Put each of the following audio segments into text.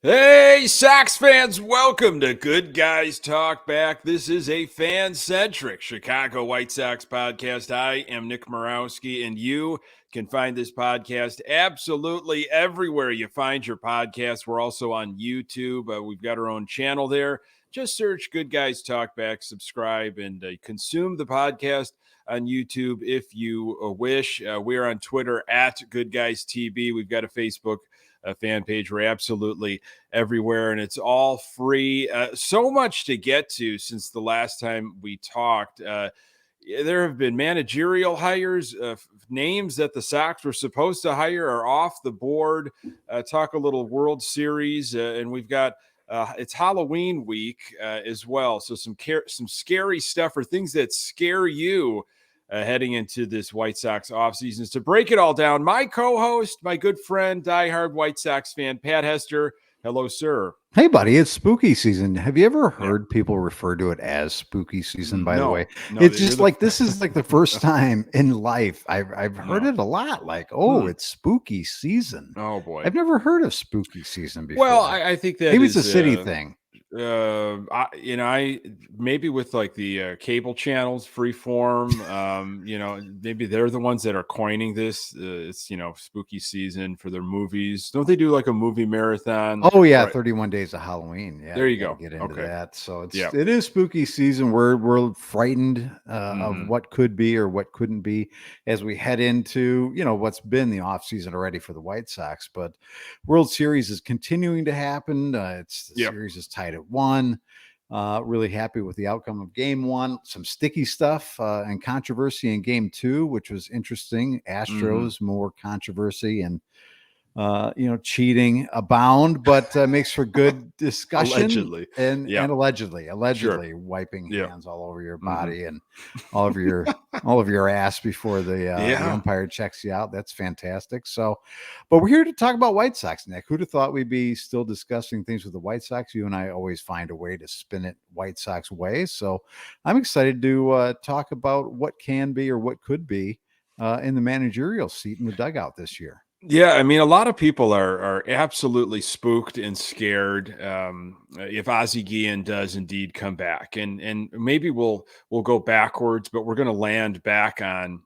Hey, Sox fans, welcome to Good Guys Talk Back. This is a fan-centric Chicago White Sox podcast. I am Nick Morawski, and you can find this podcast absolutely everywhere you find your podcasts. We're also on YouTube. We've got our own channel there. Just search Good Guys Talk Back, subscribe, and consume the podcast on YouTube if you wish. We're on Twitter at Good Guys TB. We've got a Facebook fan page. We're absolutely everywhere, and it's all free. So much to get to since the last time we talked. There have been managerial hires. Names that the Sox were supposed to hire are off the board. Talk a little World Series, and we've got it's Halloween week as well. So some scary stuff or things that scare you heading into this White Sox offseason. To break it all down, my co-host, my good friend, diehard White Sox fan, Pat Hester. Hello, sir. Hey, buddy, it's spooky season. Have you ever heard people refer to it as spooky season, by the way? No, it's just like this is like the first time in life I've heard it a lot. Like, it's spooky season. Oh, boy. I've never heard of spooky season before. Well, I think that maybe it's a city thing. I maybe with like the cable channels, Freeform, maybe they're the ones that are coining this. It's spooky season for their movies. Don't they do like a movie marathon? Oh yeah, right. 31 Days of Halloween. Yeah, there you go. Get into that. So it is spooky season. We're frightened of what could be or what couldn't be as we head into what's been the off season already for the White Sox. But World Series is continuing to happen. The series is tied at 1. Really happy with the outcome of game 1. Some sticky stuff and controversy in game 2, which was interesting. Astros, more controversy and cheating abound, but makes for good discussion. Allegedly. And allegedly wiping hands all over your body and all over your ass before the umpire checks you out. That's fantastic. So, but we're here to talk about White Sox, Nick. Who'd have thought we'd be still discussing things with the White Sox? You and I always find a way to spin it White Sox way. So I'm excited to talk about what can be or what could be in the managerial seat in the dugout this year. Yeah, I mean, a lot of people are absolutely spooked and scared if Ozzie Guillen does indeed come back, and maybe we'll go backwards, but we're going to land back on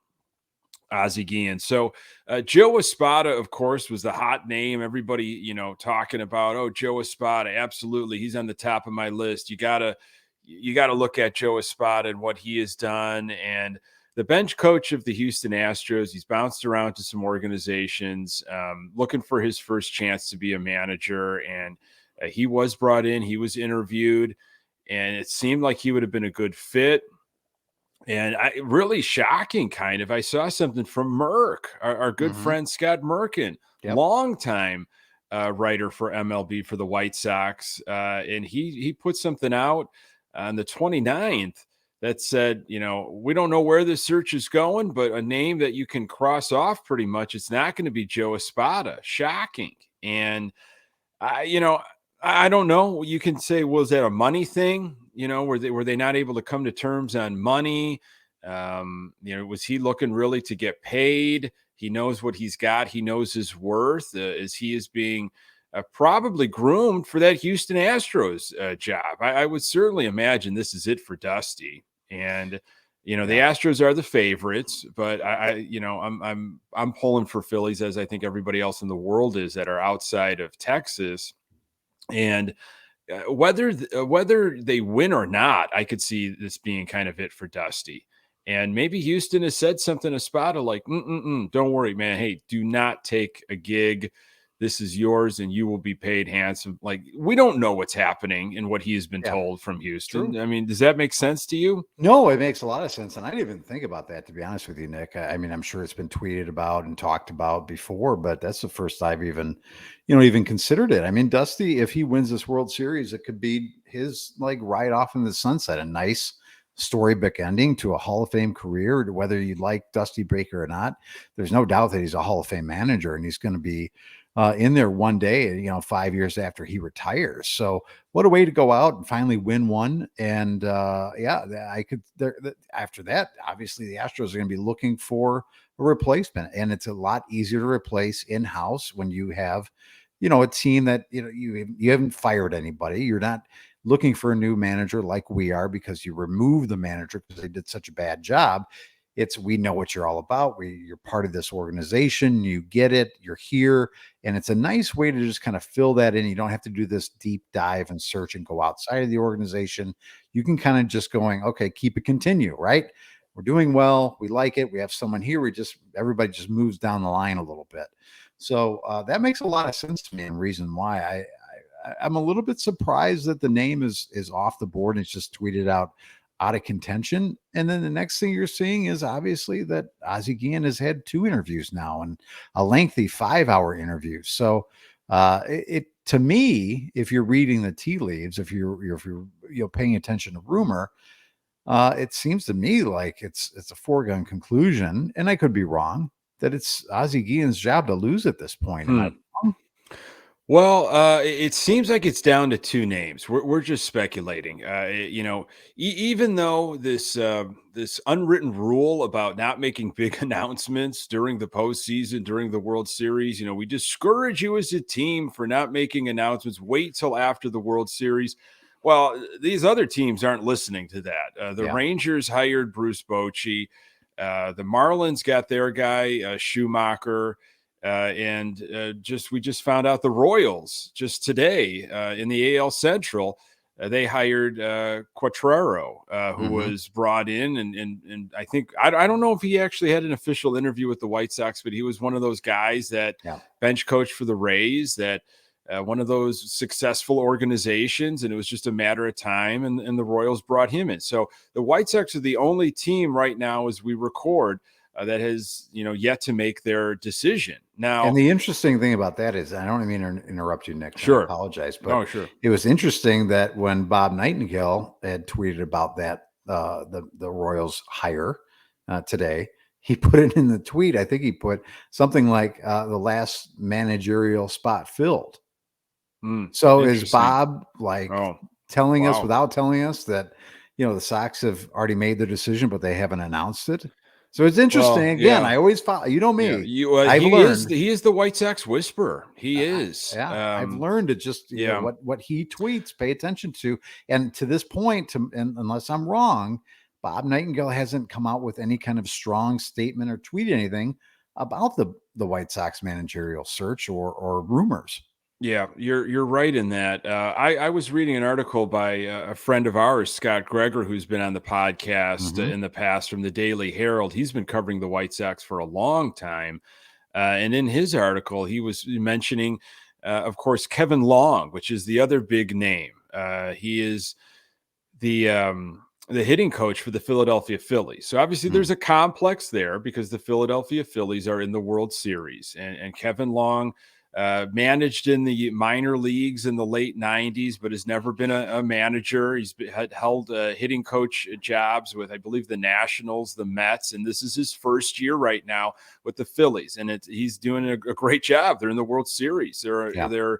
Ozzie Guillen. So Joe Espada, of course, was the hot name. Everybody, talking about, Joe Espada, absolutely, he's on the top of my list. You gotta look at Joe Espada and what he has done, and the bench coach of the Houston Astros. He's bounced around to some organizations, looking for his first chance to be a manager. And he was brought in, he was interviewed, and it seemed like he would have been a good fit. And really shocking, kind of. I saw something from Merck, our good friend Scott Merkin, longtime writer for MLB for the White Sox. And he put something out on the 29th. that said, we don't know where this search is going, but a name that you can cross off pretty much. It's not going to be Joe Espada. Shocking. And, I don't know. You can say, was that a money thing? Were they not able to come to terms on money? Was he looking really to get paid? He knows what he's got. He knows his worth as he is being probably groomed for that Houston Astros job. I would certainly imagine this is it for Dusty. And the Astros are the favorites, but I'm pulling for Phillies, as I think everybody else in the world is that are outside of Texas. And whether they win or not, I could see this being kind of it for Dusty. And maybe Houston has said something to Espada like, don't worry, man. Hey, do not take a gig. This is yours and you will be paid handsome. Like, we don't know what's happening and what he has been told from Houston. True. I mean, does that make sense to you? No, it makes a lot of sense. And I didn't even think about that, to be honest with you, Nick. I mean, I'm sure it's been tweeted about and talked about before, but that's the first I've even considered it. I mean, Dusty, if he wins this World Series, it could be his ride off in the sunset, a nice storybook ending to a Hall of Fame career. Whether you like Dusty Baker or not, there's no doubt that he's a Hall of Fame manager and he's going to be in there one day, 5 years after he retires. So what a way to go out and finally win one. And after that, obviously the Astros are going to be looking for a replacement, and it's a lot easier to replace in-house when you have a team that, you haven't fired anybody. You're not looking for a new manager like we are because you removed the manager because they did such a bad job. We know what you're all about. You're part of this organization. You get it. You're here. And it's a nice way to just kind of fill that in. You don't have to do this deep dive and search and go outside of the organization. You can kind of just going, okay, keep it continue, right? We're doing well. We like it. We have someone here. Everybody just moves down the line a little bit. So that makes a lot of sense to me, and reason why I'm a little bit surprised that the name is off the board and it's just tweeted out of contention. And then the next thing you're seeing is obviously that Ozzie Guillen has had 2 interviews now, and a lengthy 5-hour interview. So to me, if you're reading the tea leaves, if you're paying attention to rumor, it seems to me like it's a foregone conclusion, and I could be wrong, that it's Ozzie Guillen's job to lose at this point. Am I wrong? Well, it seems like it's down to 2 names. We're just speculating. Even though this unwritten rule about not making big announcements during the postseason, during the World Series, we discourage you as a team for not making announcements. Wait till after the World Series. Well, these other teams aren't listening to that. The Rangers hired Bruce Bochy. The Marlins got their guy, Schumacher. We just found out the Royals just today in the AL Central. They hired Quatraro, who was brought in, and I think I don't know if he actually had an official interview with the White Sox, but he was one of those guys that bench coach for the Rays, that one of those successful organizations, and it was just a matter of time, and the Royals brought him in. So the White Sox are the only team right now, as we record, that has yet to make their decision. Now, and the interesting thing about that is, I don't mean to interrupt you, Nick. Sure. I apologize, but it was interesting that when Bob Nightingale had tweeted about that, the Royals hire today, he put it in the tweet. I think he put something like the last managerial spot filled. So is Bob telling us without telling us that the Sox have already made their decision, but they haven't announced it? So it's interesting. Again, I always follow. You know me. I've learned he is the White Sox whisperer. He is. I've learned to just what he tweets, pay attention to. And to this point, and unless I'm wrong, Bob Nightingale hasn't come out with any kind of strong statement or tweeted anything about the White Sox managerial search or rumors. Yeah, you're right in that. I was reading an article by a friend of ours, Scott Greger, who's been on the podcast in the past from the Daily Herald. He's been covering the White Sox for a long time. And in his article, he was mentioning, of course, Kevin Long, which is the other big name. He is the hitting coach for the Philadelphia Phillies. So obviously there's a complex there because the Philadelphia Phillies are in the World Series, and Kevin Long managed in the minor leagues in the late 90s, but has never been a manager. He's held hitting coach jobs with, I believe, the Nationals, the Mets, and this is his first year right now with the Phillies, and he's doing a great job. They're in the World Series. They're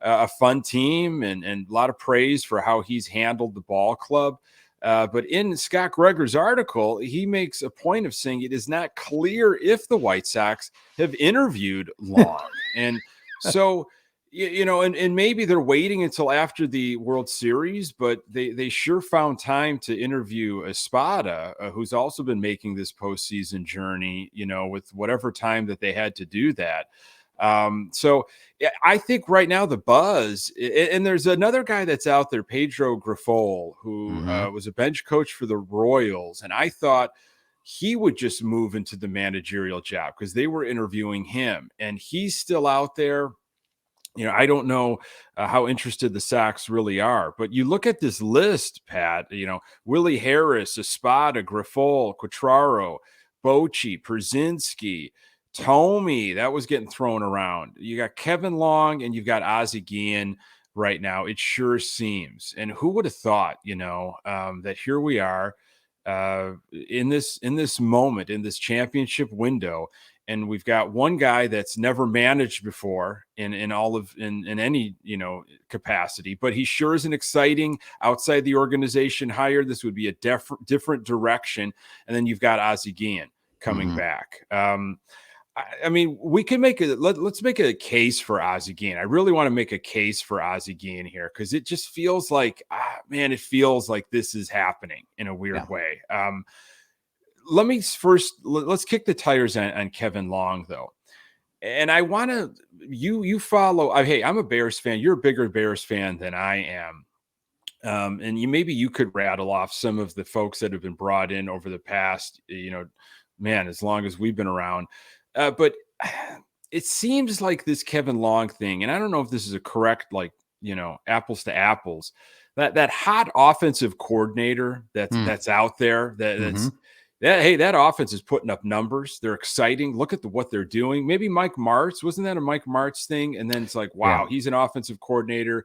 a fun team, and a lot of praise for how he's handled the ball club. But in Scott Greger's article, he makes a point of saying it is not clear if the White Sox have interviewed Long. And so, and maybe they're waiting until after the World Series, but they sure found time to interview Espada, who's also been making this postseason journey, with whatever time that they had to do that. So I think right now the buzz, and there's another guy that's out there, Pedro Grifol, who was a bench coach for the Royals. And I thought he would just move into the managerial job because they were interviewing him, and he's still out there. I don't know how interested the Sox really are, but you look at this list, Pat, Willie Harris, Espada, Grifol, Quatraro, Bochy, Przynski, Tomey, that was getting thrown around. You got Kevin Long and you've got Ozzie Guillen right now. It sure seems. And who would have thought, that here we are in this moment, in this championship window, and we've got one guy that's never managed before in any capacity, but he sure is an exciting outside the organization hire. This would be a different direction. And then you've got Ozzie Guillen coming back. I mean, we can make let's make a case for Ozzie Guillen. I really want to make a case for Ozzie Guillen here because it just feels like, man, it feels like this is happening in a weird Yeah. way. Let me first let's kick the tires on Kevin Long though. And I want to you follow. Hey, I'm a Bears fan. You're a bigger Bears fan than I am. And maybe you could rattle off some of the folks that have been brought in over the past, man, as long as we've been around. But it seems like this Kevin Long thing, and I don't know if this is a correct, like, apples to apples, that hot offensive coordinator that's out there hey, that offense is putting up numbers. They're exciting. Look at what they're doing. Maybe Mike Martz, wasn't that a Mike Martz thing? And then it's like, wow, he's an offensive coordinator.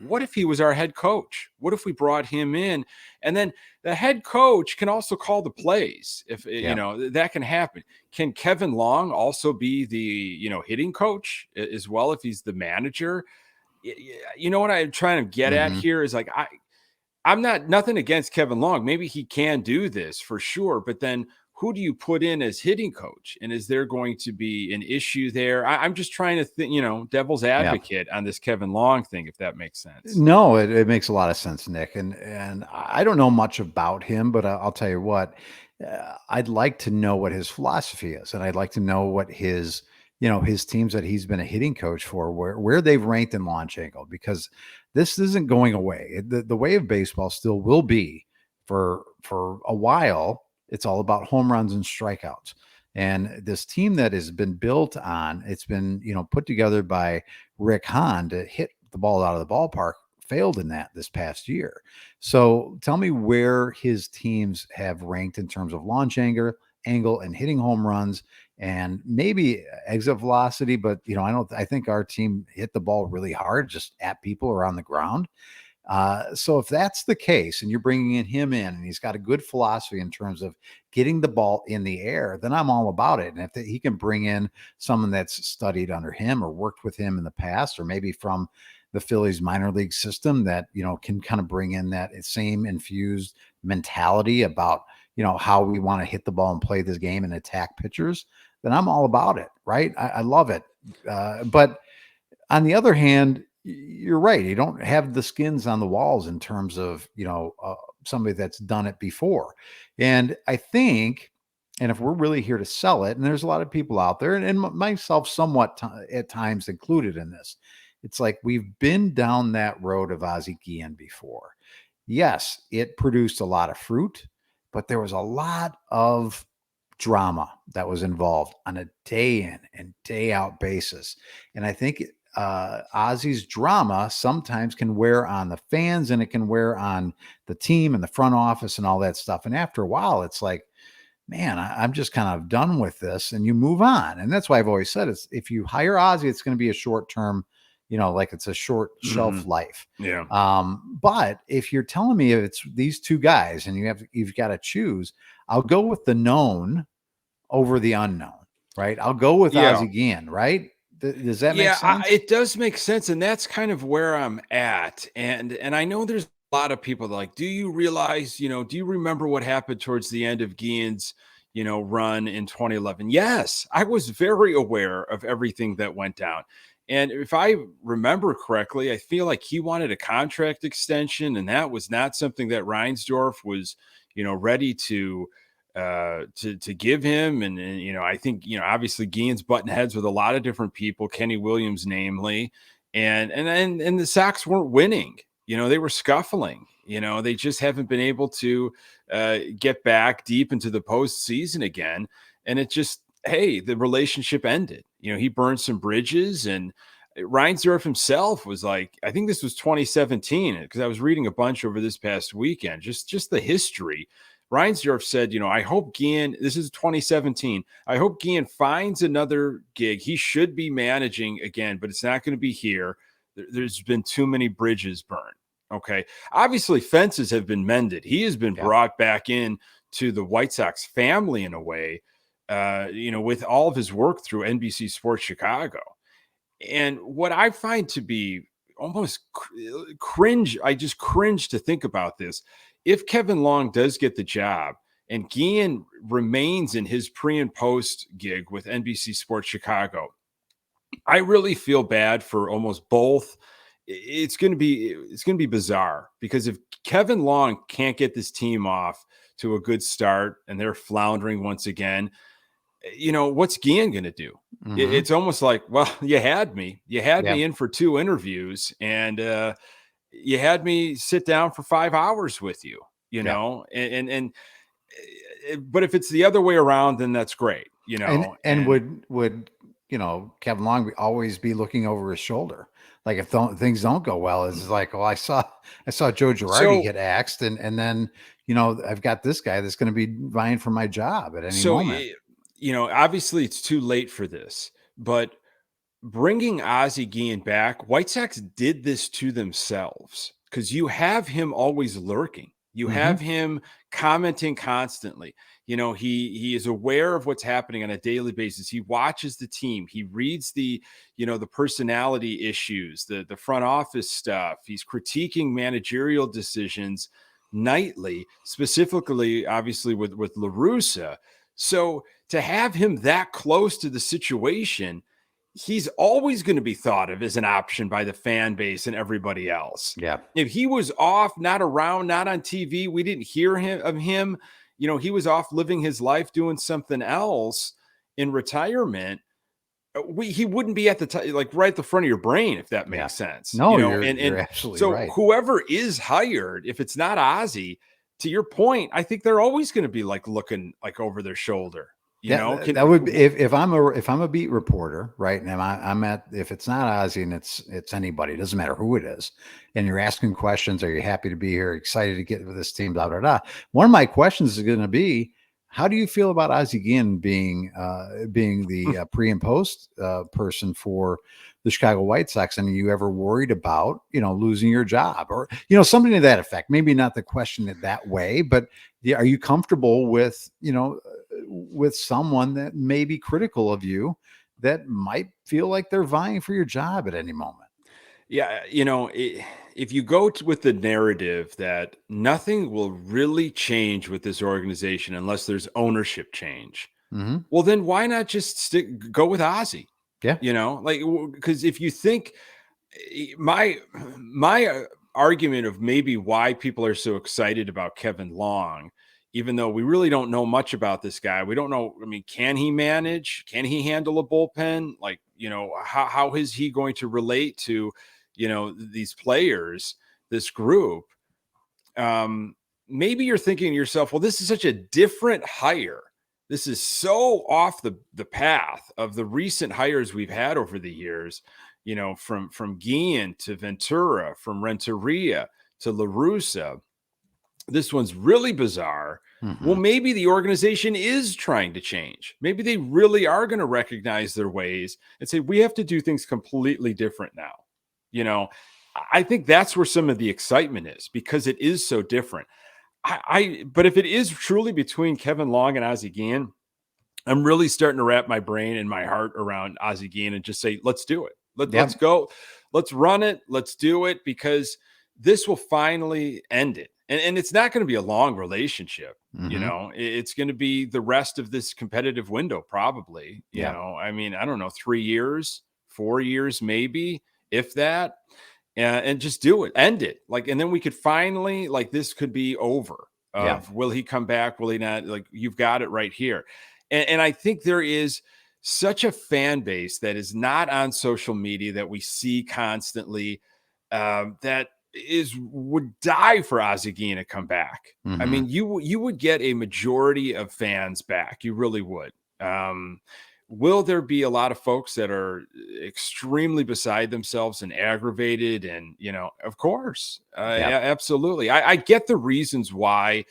What if he was our head coach? What if we brought him in? And then the head coach can also call the plays. If that can happen. Can Kevin Long also be the, hitting coach as well if he's the manager? You know what I'm trying to get at here is like, I'm nothing against Kevin Long. Maybe he can do this for sure, but then who do you put in as hitting coach? And is there going to be an issue there? I'm just trying to think, devil's advocate on this Kevin Long thing, if that makes sense. No, it makes a lot of sense, Nick. And I don't know much about him, but I'll tell you what, I'd like to know what his philosophy is. And I'd like to know what his teams that he's been a hitting coach for, where they've ranked in launch angle, because this isn't going away. The way of baseball still will be for a while. It's all about home runs and strikeouts. And this team that has been built on, it's been, put together by Rick Hahn to hit the ball out of the ballpark, failed in that this past year. So tell me where his teams have ranked in terms of launch angle and hitting home runs and maybe exit velocity. But, I think our team hit the ball really hard, just at people or on the ground. So if that's the case and you're bringing him in and he's got a good philosophy in terms of getting the ball in the air, then I'm all about it. And if he can bring in someone that's studied under him or worked with him in the past, or maybe from the Phillies minor league system that, can kind of bring in that same infused mentality about, how we want to hit the ball and play this game and attack pitchers, then I'm all about it. Right. I love it. But on the other hand, you're right. You don't have the skins on the walls in terms of, somebody that's done it before. And I think, and if we're really here to sell it, and there's a lot of people out there, and myself somewhat at times included in this, it's like we've been down that road of Ozzie Guillen before. Yes, it produced a lot of fruit, but there was a lot of drama that was involved on a day in and day out basis. And I think Ozzie's drama sometimes can wear on the fans and it can wear on the team and the front office and all that stuff. And after a while, it's like, man, I'm just kind of done with this, and you move on. And that's why I've always said if you hire Ozzie, it's going to be a short term, like it's a short shelf life. Yeah. But if you're telling me it's these two guys and you've got to choose, I'll go with the known over the unknown, right? I'll go with Ozzie Guillen, right? Does that make sense? It does make sense. And that's kind of where I'm at. And I know there's a lot of people that like, do you realize, do you remember what happened towards the end of Guillen's, run in 2011? Yes, I was very aware of everything that went down. And if I remember correctly, I feel like he wanted a contract extension, and that was not something that Reinsdorf was, ready to give him. And I think, obviously Guillen's button heads with a lot of different people, Kenny Williams, namely, and the Sox weren't winning, they were scuffling, they just haven't been able to get back deep into the postseason again. And it just, hey, the relationship ended, he burned some bridges. And Reinsdorf himself was like, I think this was 2017, because I was reading a bunch over this past weekend, just the history. Reinsdorf said, I hope Guillen, this is 2017, I hope Guillen finds another gig. He should be managing again, but it's not going to be here. There's been too many bridges burned. Okay. Obviously, fences have been mended. He has been brought back in to the White Sox family in a way, with all of his work through NBC Sports Chicago. And what I find to be almost cringe, I just cringe to think about this. If Kevin Long does get the job and Guillen remains in his pre and post gig with NBC Sports Chicago, I really feel bad for almost both. It's going to be bizarre, because if Kevin Long can't get this team off to a good start and they're floundering once again, what's Guillen going to do? It's almost like, well, you had me in for 2 interviews, and you had me sit down for 5 hours with you, but if it's the other way around, then that's great, And would Kevin Long always be looking over his shoulder? Like if things don't go well, it's like, oh, I saw Joe Girardi get axed, and then I've got this guy that's going to be vying for my job at any moment. Obviously it's too late for this, but bringing Ozzie Guillen back, White Sox did this to themselves, because you have him always lurking. You have him commenting constantly. He is aware of what's happening on a daily basis. He watches the team. He reads the personality issues, the front office stuff. He's critiquing managerial decisions nightly, specifically, obviously, with La Russa. So to have him that close to the situation, he's always going to be thought of as an option by the fan base and everybody else. Yeah. If he was off, not around, not on TV, we didn't hear of him, he was off living his life doing something else in retirement, he wouldn't be at the time, like right at the front of your brain, if that makes sense. No, you're absolutely right. So whoever is hired, if it's not Ozzie, to your point, I think they're always going to be like looking like over their shoulder. That would be, if I'm a beat reporter, right? And I'm at, if it's not Ozzie and it's anybody, it doesn't matter who it is, and you're asking questions, are you happy to be here, excited to get with this team, blah blah blah. One of my questions is going to be, how do you feel about Ozzie Guillen being the pre and post person for the Chicago White Sox? And are you ever worried about losing your job, or something to that effect? Maybe not the question that way, but are you comfortable with with someone that may be critical of you, that might feel like they're vying for your job at any moment? Yeah, if you go with the narrative that nothing will really change with this organization unless there's ownership change, well, then why not just go with Ozzie? Yeah. Because if you think, my argument of maybe why people are so excited about Kevin Long, even though we really don't know much about this guy. We don't know. I mean, can he manage? Can he handle a bullpen? How is he going to relate to, these players, this group? Maybe you're thinking to yourself, well, this is such a different hire. This is so off the path of the recent hires we've had over the years, from Guillen to Ventura, from Renteria to La Russa. This one's really bizarre. Well, maybe the organization is trying to change. Maybe they really are going to recognize their ways and say, we have to do things completely different now. I think that's where some of the excitement is, because it is so different. But if it is truly between Kevin Long and Ozzie Guillen, I'm really starting to wrap my brain and my heart around Ozzie Guillen and just say, let's do it. Let's go. Let's run it. Let's do it, because this will finally end it. And it's not going to be a long relationship. It's going to be the rest of this competitive window, probably. I mean, I don't know, 3 years, 4 years, maybe, if that. And just do it, end it. And then we could finally, this could be over. Will he come back? Will he not? You've got it right here. And I think there is such a fan base that is not on social media, that we see constantly, that would die for Ozzie Guillen to come back. I mean, you would get a majority of fans back. You really would. Will there be a lot of folks that are extremely beside themselves and aggravated? And, of course, absolutely. I get the reasons why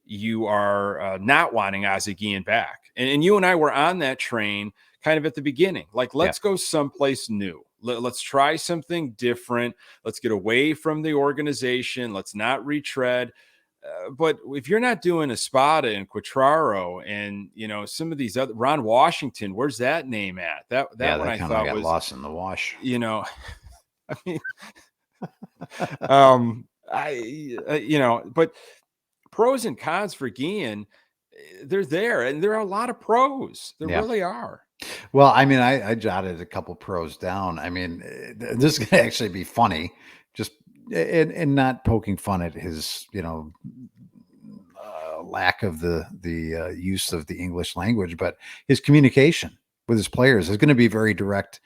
you are not wanting Ozzie Guillen back. And you and I were on that train kind of at the beginning. Let's go someplace new. Let's try something different. Let's get away from the organization. Let's not retread. But if you're not doing Espada and Quatraro and, some of these other, Ron Washington, where's that name at? That one I thought got was lost in the wash. I mean, but pros and cons for Guillen. they're there, and there are a lot of pros. There Yeah. really are. Well, I mean, I jotted a couple pros down. I mean, this is going to actually be funny, just and not poking fun at his, lack of the use of the English language, but his communication with his players is going to be very direct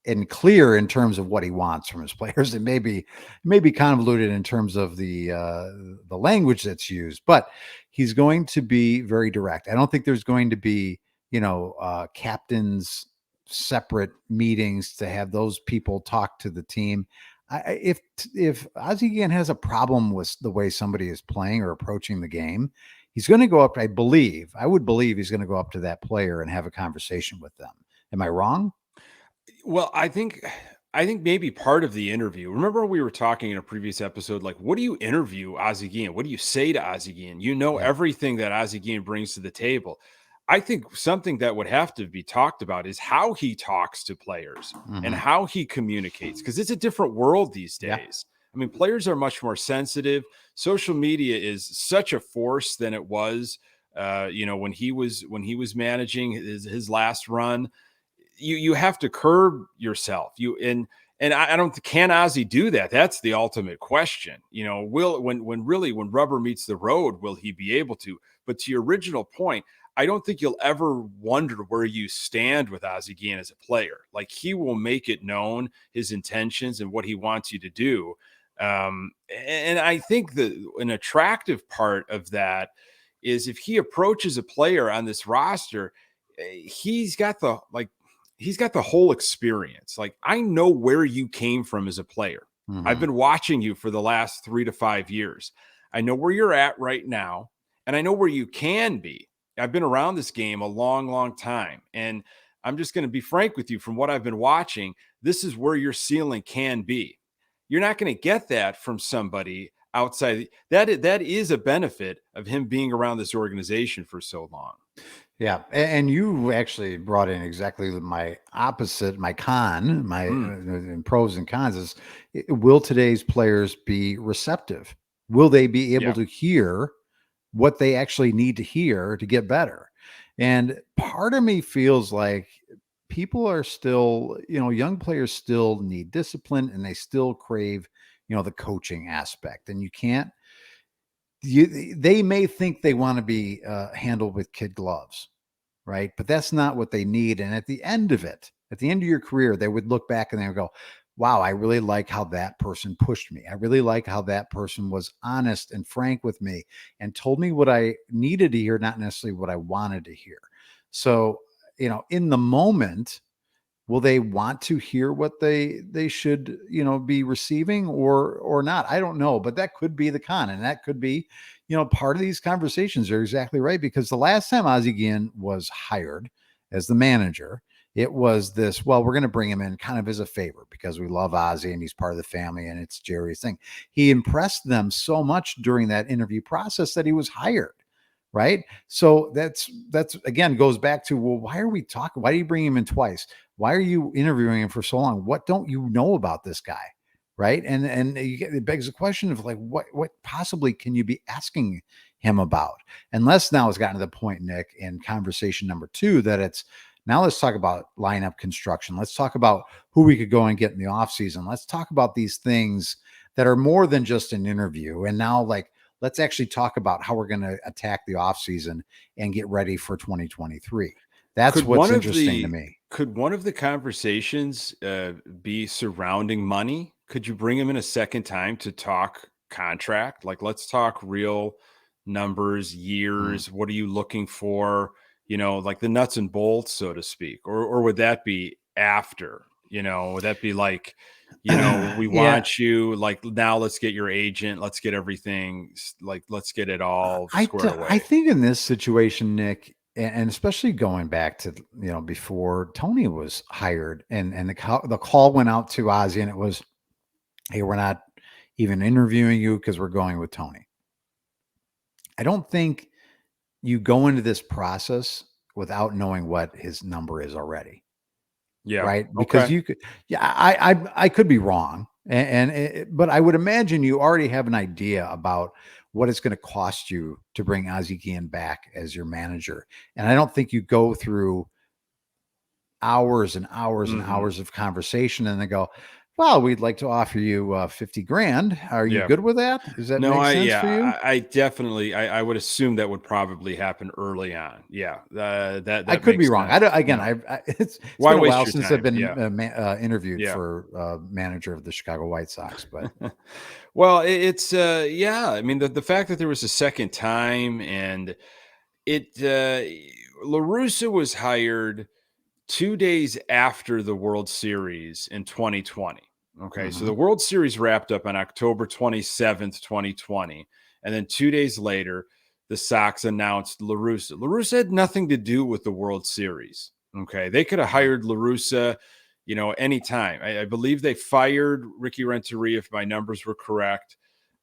and clear in terms of what he wants from his players. It may be convoluted in terms of the language that's used, but he's going to be very direct. I don't think there's going to be captains separate meetings to have those people talk to the team. If Ozzie Guillen has a problem with the way somebody is playing or approaching the game, he's going to go up. I would believe he's going to go up to that player and have a conversation with them. Am I wrong? Well, I think maybe part of the interview. Remember we were talking in a previous episode, like, what do you interview Ozzie Guillen? What do you say to Ozzie Guillen? You know Yep. everything that Ozzie Guillen brings to the table. I think something that would have to be talked about is how he talks to players and Hmm. how he communicates, because it's a different world these Yeah. days. I mean, players are much more sensitive. Social media is such a force than it was, when he was managing his last run. You have to curb yourself. And I don't, can Ozzy do that? That's the ultimate question. Will, when rubber meets the road, will he be able to? But to your original point, I don't think you'll ever wonder where you stand with Ozzie Guillen as a player. Like, he will make it known his intentions and what he wants you to do. And I think that an attractive part of that is if he approaches a player on this roster, he's got the whole experience. Like, I know where you came from as a player. I've Hmm. been watching you for the last 3 to 5 years. I know where you're at right now, and I know where you can be. I've been around this game a long, long time. And I'm just going to be frank with you, from what I've been watching, this is where your ceiling can be. You're not going to get that from somebody outside. That is a benefit of him being around this organization for so long. Yeah, and you actually brought in exactly my opposite, my con, my Mm, pros and cons is, will today's players be receptive? Will they be able yeah. to hear what they actually need to hear to get better? And part of me feels like people are still, young players still need discipline and they still crave, the coaching aspect. And you can't, they may think they want to be handled with kid gloves, right? But that's not what they need. And at the end of it, at the end of your career, they would look back and they would go, wow, I really like how that person pushed me. I really like how that person was honest and frank with me and told me what I needed to hear, not necessarily what I wanted to hear. So, in the moment, will they want to hear what they should, be receiving or not? I don't know, but that could be the con, and that could be, part of these conversations. Are exactly right, because the last time Ozzie Guillen was hired as the manager, it was this, well, we're going to bring him in kind of as a favor because we love Ozzie and he's part of the family and it's Jerry's thing. He impressed them so much during that interview process that he was hired, right? So that's again goes back to, well, why are we talking? Why do you bring him in twice? Why are you interviewing him for so long? What don't you know about this guy? Right. And it begs the question of, like, what possibly can you be asking him about? Unless now it's gotten to the point, Nick, in conversation number two, that it's now let's talk about lineup construction. Let's talk about who we could go and get in the offseason. Let's talk about these things that are more than just an interview. And now, like, let's actually talk about how we're going to attack the offseason and get ready for 2023. That's Could what's one of interesting to the me. could one of the conversations be surrounding money? Could you bring him in a second time to talk contract? Like, let's talk real numbers, Mm. years. What are you looking for? Like the nuts and bolts, so to speak. Or would that be after? Would that be like, we Yeah, want you, like, now let's get your agent, let's get everything, like, let's get it all squared I away. think in this situation, Nick, and especially going back to, before Tony was hired, and the call went out to Ozzy, and it was, hey, we're not even interviewing you because we're going with Tony. I don't think you go into this process without knowing what his number is already, Yeah. right? Because Okay. you could, yeah, I could be wrong, but I would imagine you already have an idea about what it's going to cost you to bring Ozzie Guillen back as your manager. And I don't think you go through hours and hours and hours of conversation and they go, well, we'd like to offer you 50 grand. Are you Yeah. good with that? Does that No, make sense for you? I definitely, I would assume that would probably happen early on. Yeah, I that could be makes wrong. I sense. don't, again, No, it's why been a waste while your since I've time? been Yeah, interviewed yeah. for manager of the Chicago White Sox, but Well, it's yeah. I mean, the fact that there was a second time and it LaRussa was hired 2 days after the World Series in 2020. Okay, so the mhm. World Series wrapped up on October 27th, 2020, and then 2 days later, the Sox announced LaRussa. LaRussa had nothing to do with the World Series. Okay, they could have hired LaRussa, anytime. I believe they fired Ricky Renteria, if my numbers were correct,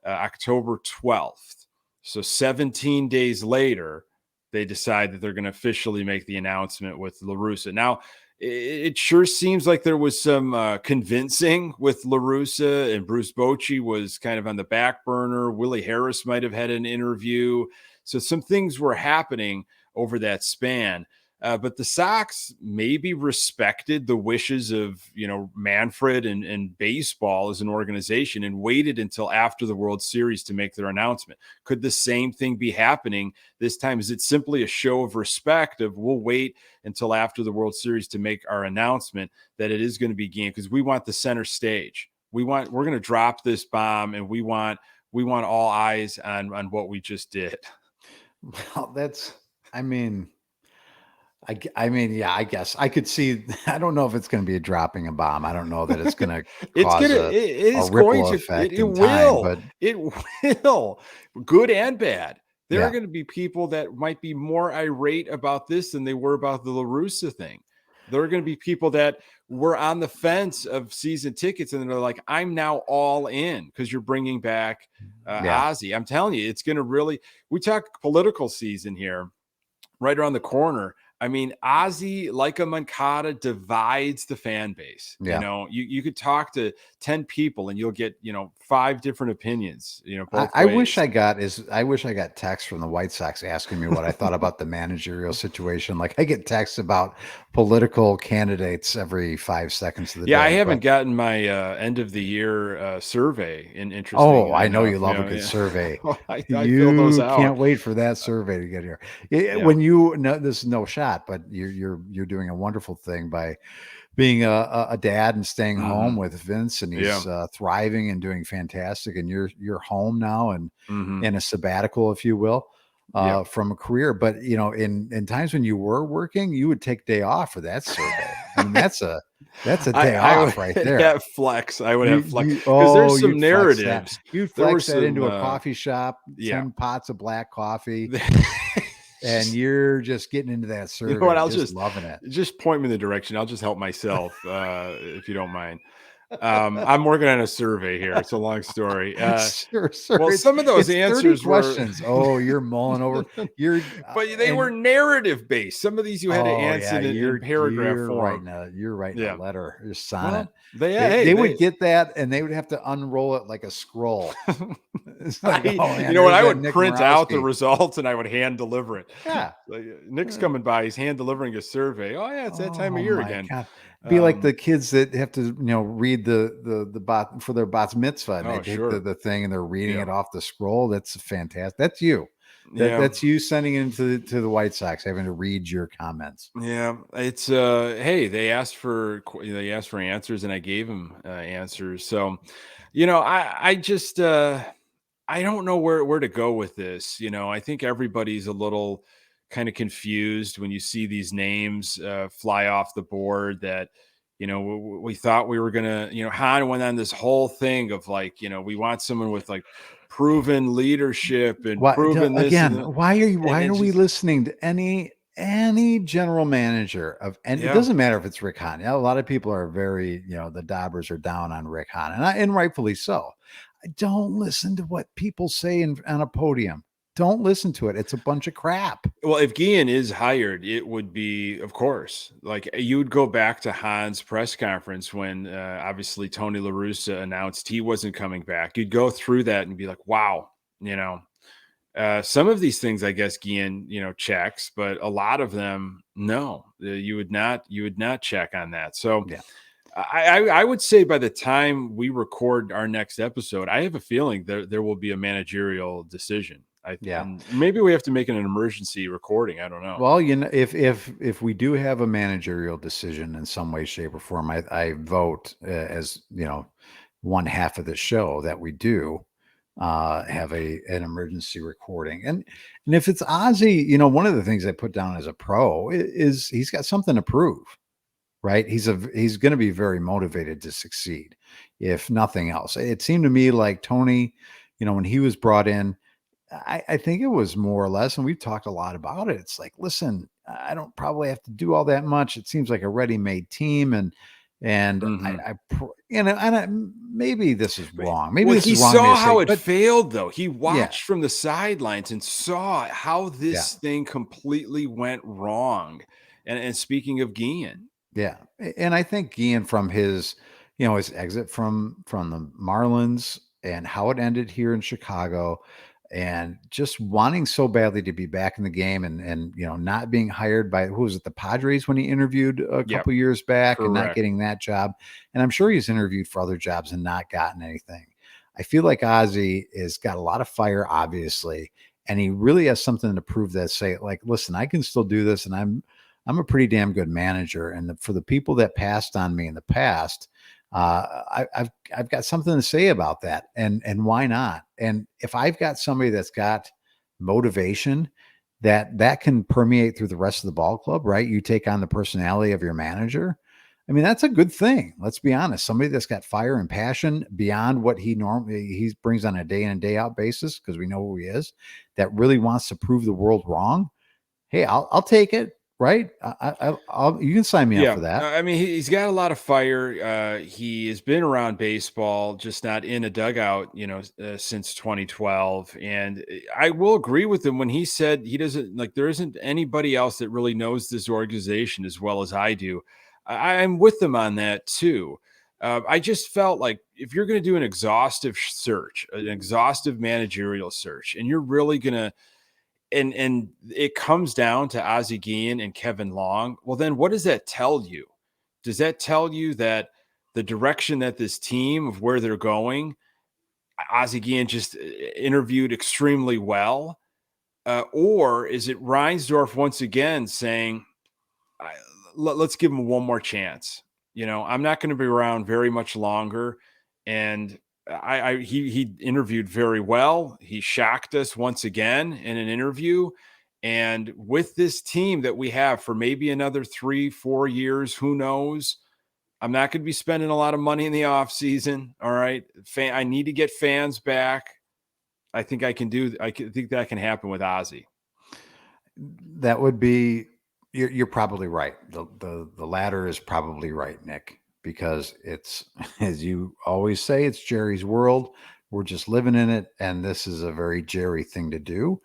October 12th. So 17 days later, they decide that they're going to officially make the announcement with LaRussa. Now, it sure seems like there was some convincing with LaRussa, and Bruce Bochy was kind of on the back burner. Willie Harris might have had an interview. So some things were happening over that span. But the Sox maybe respected the wishes of, Manfred and baseball as an organization and waited until after the World Series to make their announcement. Could the same thing be happening this time? Is it simply a show of respect of we'll wait until after the World Series to make our announcement that it is going to be game because we want the center stage. We're going to drop this bomb and we want all eyes on what we just did. Well, I mean, I mean, yeah, I guess I could see. I don't know if it's going to be a dropping a bomb. I don't know that it's going to cause It a is going ripple to effect it in time, will but it will good and bad. There are yeah, going to be people that might be more irate about this than they were about the LaRussa thing. There are going to be people that were on the fence of season tickets and they're like, I'm now all in because you're bringing back yeah. Ozzie. I'm telling you, it's going to really. We talk political season here right around the corner. I mean, Ozzie, like a Moncada, divides the fan base. Yeah. You could talk to 10 people and you'll get, 5 different opinions, both I wish ways. I wish I got texts from the White Sox asking me what I thought about the managerial situation. Like I get texts about political candidates every 5 seconds of the Yeah, I day. haven't But gotten my end of the year survey, interesting oh, I know you enough. love a good Yeah. survey. I fill those You out. can't wait for that survey to get here. Yeah. When you know this is no shot, but you're doing a wonderful thing by being a dad and staying home Hmm. with Vince, and Yeah. he's thriving and doing fantastic. And you're home now and Hmm. in a sabbatical, if you will, Yeah. from a career. But in times when you were working, you would take day off for that survey. I mean, that's a day I off right would there. have flex. I would have flex because Oh, there's some you'd there were flex that some into a coffee shop, yeah. 10 pots of black coffee, and you're just getting into that You know what? survey, just loving it. Just point me in the direction. I'll just help myself, if you don't mind. I'm working on a survey here. It's a long story. Sure, sir. Well, some of those It's 30 answers were, questions. Oh, you're mulling over. You're but they were and narrative based. Some of these you had to oh answer yeah, in paragraph form. you're writing a Yeah. letter, you're sonnet. Well, hey, They would get that and they would have to unroll it like a scroll. It's like, oh you man, know what? there's I that would Nick print out the Morowski. results and I would hand deliver it. Yeah. Like, Nick's coming by. He's hand delivering a survey. Oh yeah, it's that time of Oh year my again. god. Be like the Um, kids that have to, read the bot for their bat's mitzvah and they oh take sure. the thing and they're reading Yeah. it off the scroll. That's fantastic. That's you. Yeah. That's you sending it into to the White Sox, having to read your comments. Yeah, it's hey, they asked for answers and I gave them answers. So, I just I don't know where to go with this. I think everybody's a little kind of confused when you see these names fly off the board that we thought we were going to, Han went on this whole thing of like, we want someone with like proven leadership and proven this and Again, that. why And are we just listening to any general manager of, and it yeah. doesn't matter if it's Rick Hahn. A lot of people are very, the Dobbers are down on Rick Hahn, and rightfully so. Don't listen to what people say on a podium. Don't listen to it. It's a bunch of crap. Well, if Guillen is hired, it would be, of course, like you would go back to Han's press conference when obviously Tony La Russa announced he wasn't coming back. You'd go through that and be like, wow, you know. Some of these things, I guess, Guillen, checks, but a lot of them, no, you would not check on that. So Yeah. I would say by the time we record our next episode, I have a feeling there will be a managerial decision. Yeah. And maybe we have to make an emergency recording. I don't know. Well, if we do have a managerial decision in some way, shape, or form, I vote as one half of the show that we do have an emergency recording. And if it's Ozzy, one of the things I put down as a pro is he's got something to prove, right? He's going to be very motivated to succeed, if nothing else. It seemed to me like Tony, when he was brought in, I think it was more or less, and we've talked a lot about it. It's like, listen, I don't probably have to do all that much. It seems like a ready-made team, and Mhm. maybe this is Right. wrong. Maybe Well, this he is wrong of me saw to say, how it but failed, though. He yeah, watched from the sidelines and saw how yeah, this thing completely went wrong. And speaking of Guillen, yeah. And I think Guillen, from his exit from the Marlins and how it ended here in Chicago, and just wanting so badly to be back in the game, and not being hired by, who was it, the Padres, when he interviewed a yep, couple years back and not correct. getting that job. And I'm sure he's interviewed for other jobs and not gotten anything. I feel like Ozzy has got a lot of fire, obviously, and he really has something to prove, that say, like, listen, I can still do this, and I'm a pretty damn good manager. And for the people that passed on me in the past, I've got something to say about that, and why not? And if I've got somebody that's got motivation, that can permeate through the rest of the ball club, right? You take on the personality of your manager. I mean, that's a good thing. Let's be honest. Somebody that's got fire and passion beyond what he brings on a day in and day out basis, because we know who he is, that really wants to prove the world wrong. Hey, I'll take it. Right? You can sign me up Yeah, for that. I mean, he's got a lot of fire. He has been around baseball, just not in a dugout, since 2012. And I will agree with him when he said he doesn't like. There isn't anybody else that really knows this organization as well as I do. I'm with him on that too. I just felt like if you're going to do an exhaustive search, an exhaustive managerial search, and you're really going to and it comes down to Ozzie Guillen and Kevin Long, well, then what does that tell you? Does that tell you that the direction that this team of where they're going, Ozzie Guillen just interviewed extremely well? Or is it Reinsdorf once again saying, I, let's give him one more chance? I'm not going to be around very much longer. And he interviewed very well. He shocked us once again in an interview. And with this team that we have for maybe another 3-4 years, who knows? I'm not going to be spending a lot of money in the offseason. All right. I need to get fans back. I think that can happen with Ozzy. That would be, you're probably right. The latter is probably right, Nick, because it's, as you always say, it's Jerry's world. We're just living in it, and this is a very Jerry thing to do.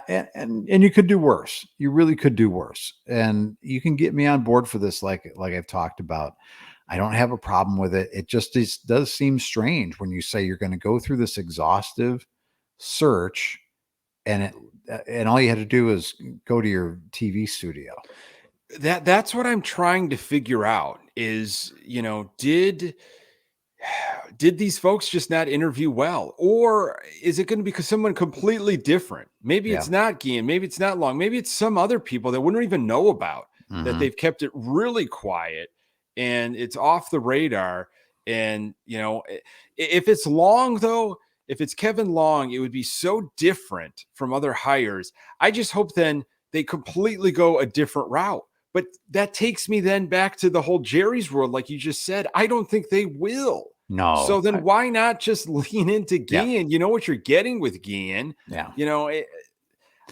And you could do worse. You really could do worse. And you can get me on board for this, like I've talked about. I don't have a problem with it. It just does seem strange when you say you're going to go through this exhaustive search, and all you had to do is go to your TV studio. That's what I'm trying to figure out is, did these folks just not interview well? Or is it going to be someone completely different? Maybe Yeah. it's not Guillen, maybe it's not Long, maybe it's some other people that we don't even know about, that Hmm. they've kept it really quiet and it's off the radar. And, if it's Long, though, if it's Kevin Long, it would be so different from other hires. I just hope then they completely go a different route. But that takes me then back to the whole Jerry's world, like you just said. I don't think they will. So No. then why not just lean into Yeah. Guillen? You know what you're getting with Guillen. Yeah. You know, it,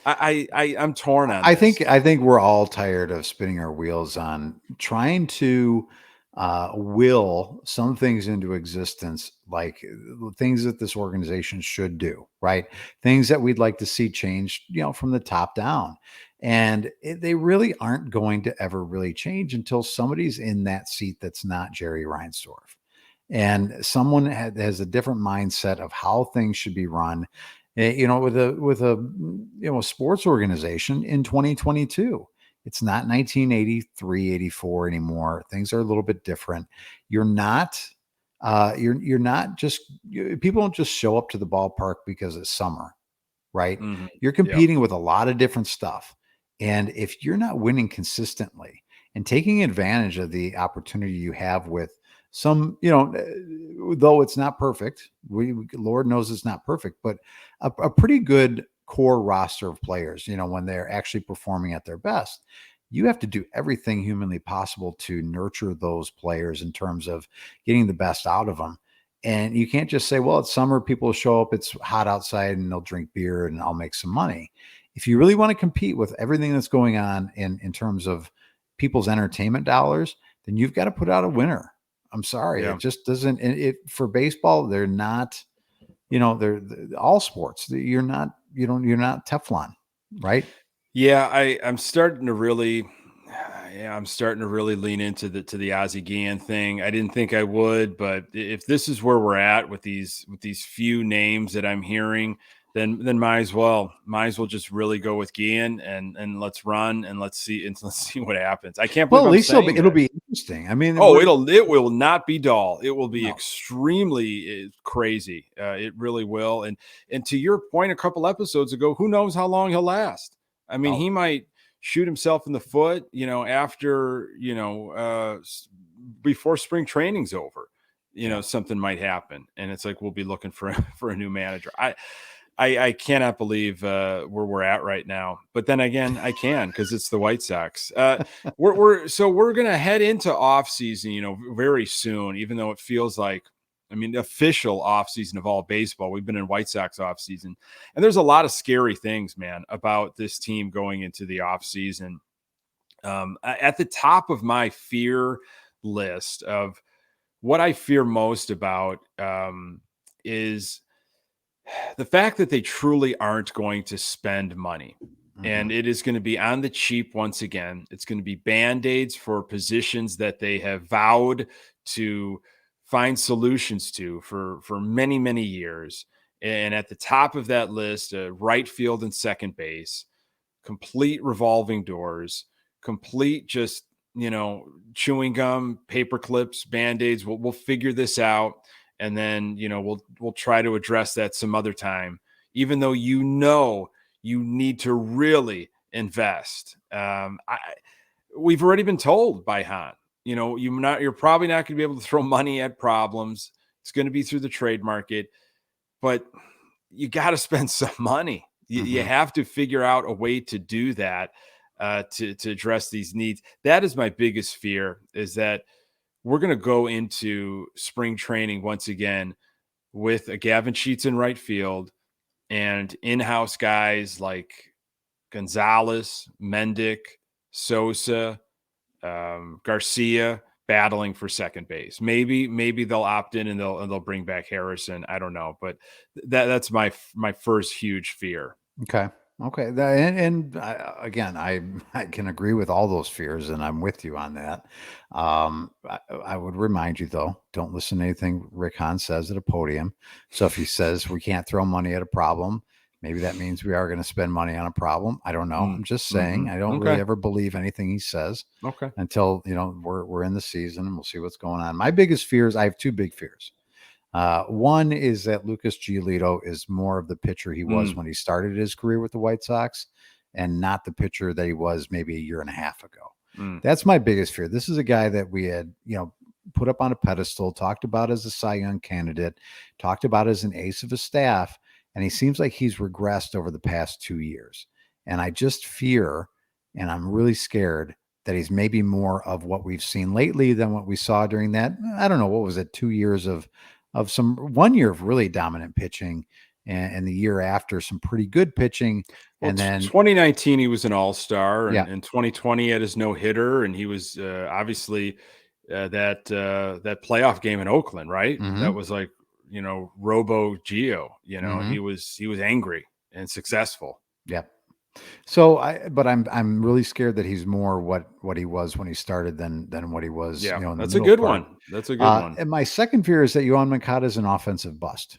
I'm torn on I this. think I think we're all tired of spinning our wheels on trying to will some things into existence, like things that this organization should do, right? Things that we'd like to see changed, from the top down. And they really aren't going to ever really change until somebody's in that seat that's not Jerry Reinsdorf. And someone has a different mindset of how things should be run. sports organization in 2022. It's not 1983, 84 anymore. Things are a little bit different. You're not you're not just people don't just show up to the ballpark because it's summer, right? Mhm. You're Yep. competing with a lot of different stuff. And if you're not winning consistently and taking advantage of the opportunity you have with some, though it's not perfect, Lord knows it's not perfect, but a pretty good core roster of players, when they're actually performing at their best, you have to do everything humanly possible to nurture those players in terms of getting the best out of them. And you can't just say, well, it's summer, people show up, it's hot outside, and they'll drink beer and I'll make some money. If you really want to compete with everything that's going on in terms of people's entertainment dollars, then you've got to put out a winner. I'm sorry. Yeah. It just doesn't, it for baseball, they're not, they're all sports. You're not Teflon, right? Yeah, I'm starting to really yeah, I'm starting to really lean into the Ozzie Guillen thing. I didn't think I would, but if this is where we're at with these few names that I'm hearing, then might as well just really go with Guillen and let's run and let's see what happens. I can't Well, believe at I'm least saying it'll that. be interesting. I mean, Oh, it will not be dull. It will be no, extremely crazy. It really will. And to your point, a couple episodes ago, who knows how long he'll last? I mean, no, he might shoot himself in the foot, after before spring training's over. yeah. Something might happen, and it's like we'll be looking for for a new manager. I cannot believe where we're at right now. But then again, I can because it's the White Sox. We're gonna head into off season, very soon. Even though it feels like, I mean, official off season of all baseball. We've been in White Sox off season, and there's a lot of scary things, man, about this team going into the off season. At the top of my fear list of what I fear most about is the fact that they truly aren't going to spend money. Mhm. And it is going to be on the cheap once again. It's going to be band-aids for positions that they have vowed to find solutions to for many, many years. And at the top of that list, right field and second base, complete revolving doors, complete just, chewing gum, paper clips, band-aids. We'll figure this out. And then, we'll try to address that some other time, even though you need to really invest. We've already been told by Han, you're probably not going to be able to throw money at problems. It's going to be through the trade market, but you got to spend some money. You Mhm. have to figure out a way to do that, to address these needs. That is my biggest fear, is that we're going to go into spring training once again with a Gavin Sheets in right field and in-house guys like Gonzalez, Mendick, Sosa, Garcia battling for second base. Maybe they'll opt in and they'll bring back Harrison. I don't know, but that's my first huge fear. Okay. Okay. And again, I can agree with all those fears, and I'm with you on that. I would remind you, though, don't listen to anything Rick Hahn says at a podium. So if he says we can't throw money at a problem, maybe that means we are going to spend money on a problem. I don't know. Mm. I'm just saying. Hmm. I don't really Okay. ever believe anything he says Okay. until we're in the season and we'll see what's going on. My biggest fears. I have two big fears. One is that Lucas Giolito is more of the pitcher he was Mm. when he started his career with the White Sox and not the pitcher that he was maybe a year and a half ago. Mm. That's my biggest fear. This is a guy that we had, put up on a pedestal, talked about as a Cy Young candidate, talked about as an ace of his staff, and he seems like he's regressed over the past 2 years. And I just fear, and I'm really scared that he's maybe more of what we've seen lately than what we saw during that. I don't know, what was it, 2 years of some 1 year of really dominant pitching, and the year after some pretty good pitching. Well, And then, 2019 he was an all-star, yeah, and in 2020 he had his no-hitter, and he was obviously that playoff game in Oakland, right? That hmm was like, Robo Geo. hmm He was angry and successful. yeah. So but I'm really scared that he's more what he was when he started than what he was, Yeah, in the that's a middle good part. one. That's a good one. And my second fear is that Yohan Moncada is an offensive bust.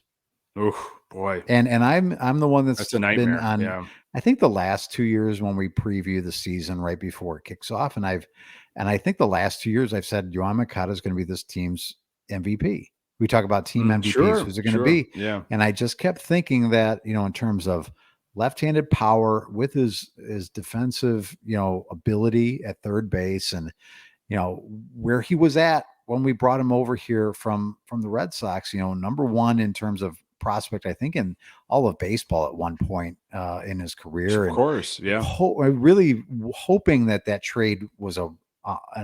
Oh boy, And I'm the one that's that's a been nightmare. on, Yeah, I think the last 2 years when we preview the season right before it kicks off, and I think the last 2 years I've said Yoan Moncada is gonna be this team's MVP. We talk about team MVPs, sure, who's it gonna sure. be? Yeah, And I just kept thinking that, in terms of left-handed power with his defensive, ability at third base, and where he was at when we brought him over here from the Red Sox, number one in terms of prospect, I think, in all of baseball at one point in his career. of And course. Yeah, really hoping that trade was an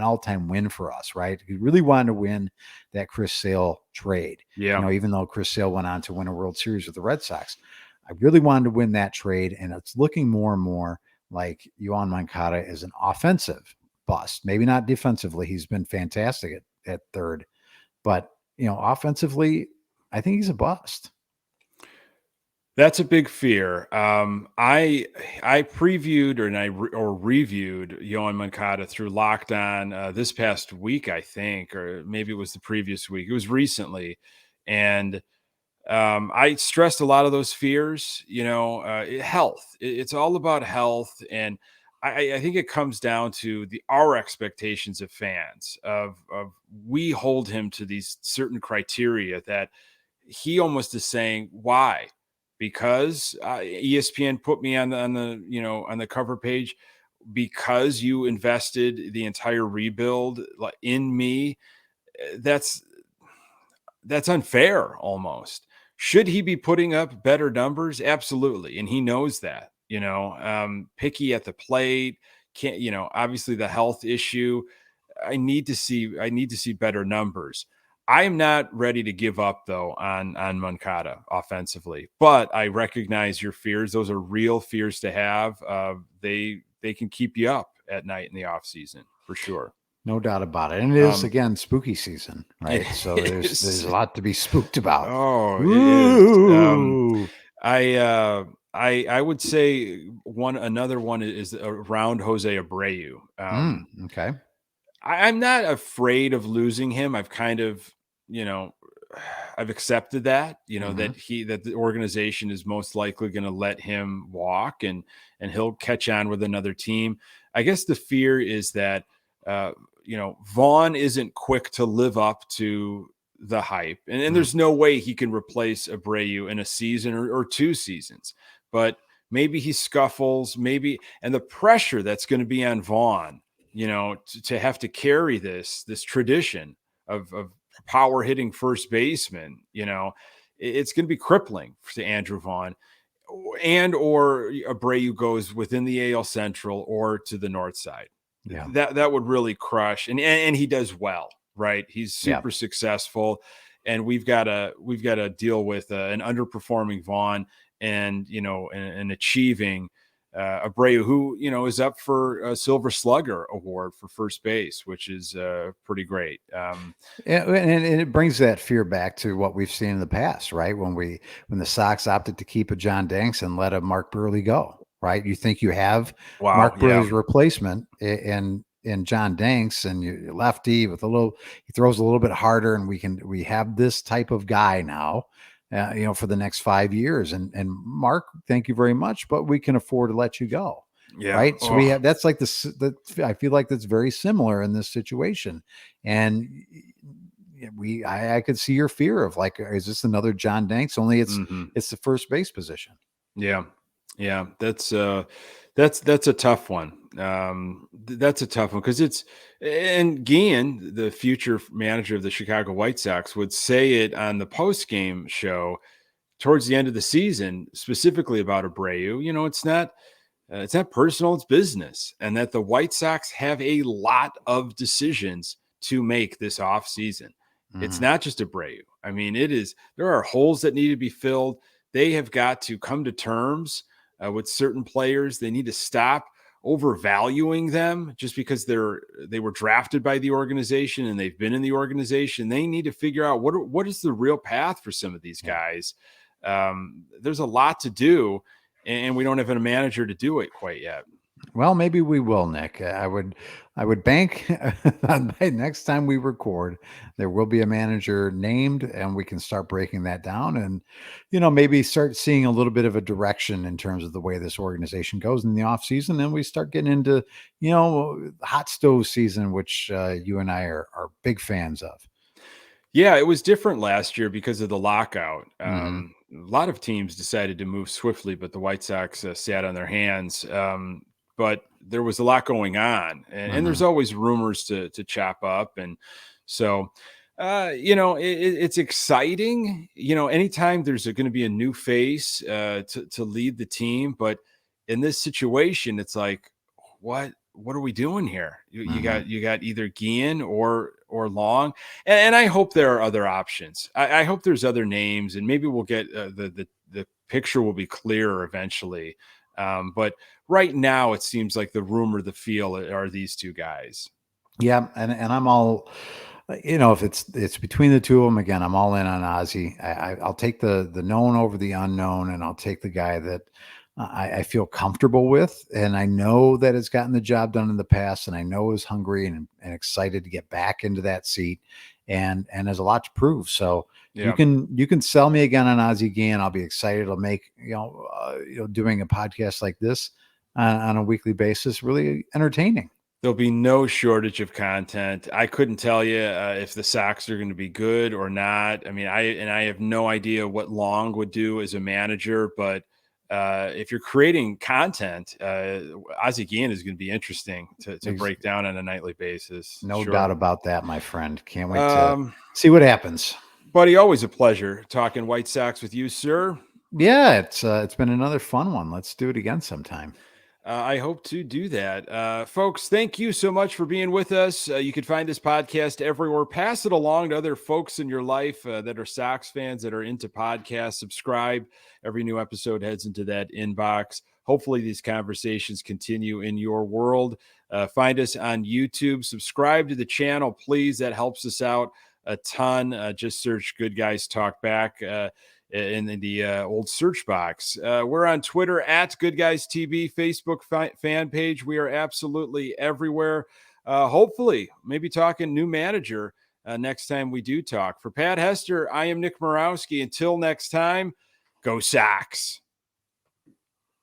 all-time win for us, right? He really wanted to win that Chris Sale trade. yeah. Even though Chris Sale went on to win a World Series with the Red Sox, I really wanted to win that trade, and it's looking more and more like Yoan Moncada is an offensive bust. Maybe not defensively. He's been fantastic at third, but offensively, I think he's a bust. That's a big fear. I previewed or reviewed Yoan Moncada through Locked On this past week, I think, or maybe it was the previous week. It was recently, and I stressed a lot of those fears. Health. It's all about health, and I think it comes down to our expectations of fans. Of we hold him to these certain criteria that he almost is saying, why? Because ESPN put me on the cover page, because you invested the entire rebuild in me. That's unfair almost. Should he be putting up better numbers? Absolutely. And he knows that, picky at the plate, can't, obviously the health issue. I need to see better numbers. I am not ready to give up though on Moncada offensively, but I recognize your fears. Those are real fears to have. They can keep you up at night in the off season for sure. No doubt about it. And it is, Um, again, spooky season, it right? So there's is. a lot to be spooked about. Oh, it is. Ooh. I I would say another one is around Jose Abreu. Okay. I'm not afraid of losing him. I've kind of, you know, I've accepted that, Hmm. that the organization is most likely going to let him walk, and he'll catch on with another team. I guess the fear is that Vaughn isn't quick to live up to the hype, and Mm. there's no way he can replace Abreu in a season or two seasons. But maybe he scuffles, maybe, and the pressure that's going to be on Vaughn, to have to carry this tradition of power hitting first baseman, it's going to be crippling to Andrew Vaughn, and or Abreu goes within the AL Central or to the North Side. Yeah. That would really crush, and he does well, right? He's Yeah. super successful, and we've got to deal with an underperforming Vaughn, and achieving Abreu, who is up for a Silver Slugger award for first base, which is pretty great. And it brings that fear back to what we've seen in the past, right? When the Sox opted to keep a John Danks and let a Mark Burley go, right? You think you have Wow, Mark yeah, Burley's replacement in John Danks, and you lefty with he throws a little bit harder, and we have this type of guy now, for the next 5 years. And Mark, thank you very much, but we can afford to let you go. yeah. Right. So we Oh, have, that's like that. I feel like that's very similar in this situation. And I could see your fear of, like, is this another John Danks? Only mhm. it's the first base position. Yeah. Yeah. That's a tough one. That's a tough one because and Guillen, the future manager of the Chicago White Sox, would say it on the post game show towards the end of the season, specifically about Abreu. It's not personal, it's business, and that the White Sox have a lot of decisions to make this offseason. It's Hmm. not just Abreu. I mean, there are holes that need to be filled. They have got to come to terms with certain players. They need to stop overvaluing them just because they were drafted by the organization and they've been in the organization. They need to figure out what is the real path for some of these Yeah. guys. There's a lot to do, and we don't have a manager to do it quite yet. Well, maybe we will, Nick. I would bank by next time we record, there will be a manager named, and we can start breaking that down, and maybe start seeing a little bit of a direction in terms of the way this organization goes in the off season, and we start getting into hot stove season, which you and I are big fans of. Yeah, it was different last year because of the lockout. Hmm. A lot of teams decided to move swiftly, but the White Sox sat on their hands. But there was a lot going on, and there's Hmm. always rumors to chop up, and so it's exciting. Anytime there's going to be a new face to lead the team, but in this situation, it's like, what are we doing here? Hmm. You got either Guillen or Long. And I hope there are other options. I hope there's other names, and maybe we'll get the picture will be clearer eventually. But right now, it seems like the rumor, the feel are these two guys. Yeah, and I'm all, if it's between the two of them again, I'm all in on Ozzy. I'll take the known over the unknown, and I'll take the guy that I feel comfortable with, and I know that has gotten the job done in the past, and I know is hungry and excited to get back into that seat, and has a lot to prove. So you Yeah. can sell me again on Ozzy Guillen. I'll be excited. I'll make doing a podcast like this on a weekly basis really entertaining. There'll be no shortage of content. I couldn't tell you if the Sox are going to be good or not. I mean, I have no idea what Long would do as a manager, but if you're creating content, Ozzie Guillen is going to be interesting to break down on a nightly basis. No Sure. doubt about that, my friend. Can't wait to Um, see what happens. Buddy, always a pleasure talking White Sox with you, sir. Yeah, it's been another fun one. Let's do it again sometime. I hope to do that. Folks, thank you so much for being with us. You can find this podcast everywhere. Pass it along to other folks in your life that are Sox fans that are into podcasts. Subscribe. Every new episode heads into that inbox. Hopefully, these conversations continue in your world. Find us on YouTube. Subscribe to the channel, please. That helps us out a ton. Just search Good Guys Talk Back. In the old search box. We're on Twitter at Good Guys TV, Facebook fan page. We are absolutely everywhere. Hopefully, maybe talking new manager next time we do talk. For Pat Hester, I am Nick Morawski. Until next time, go Sox.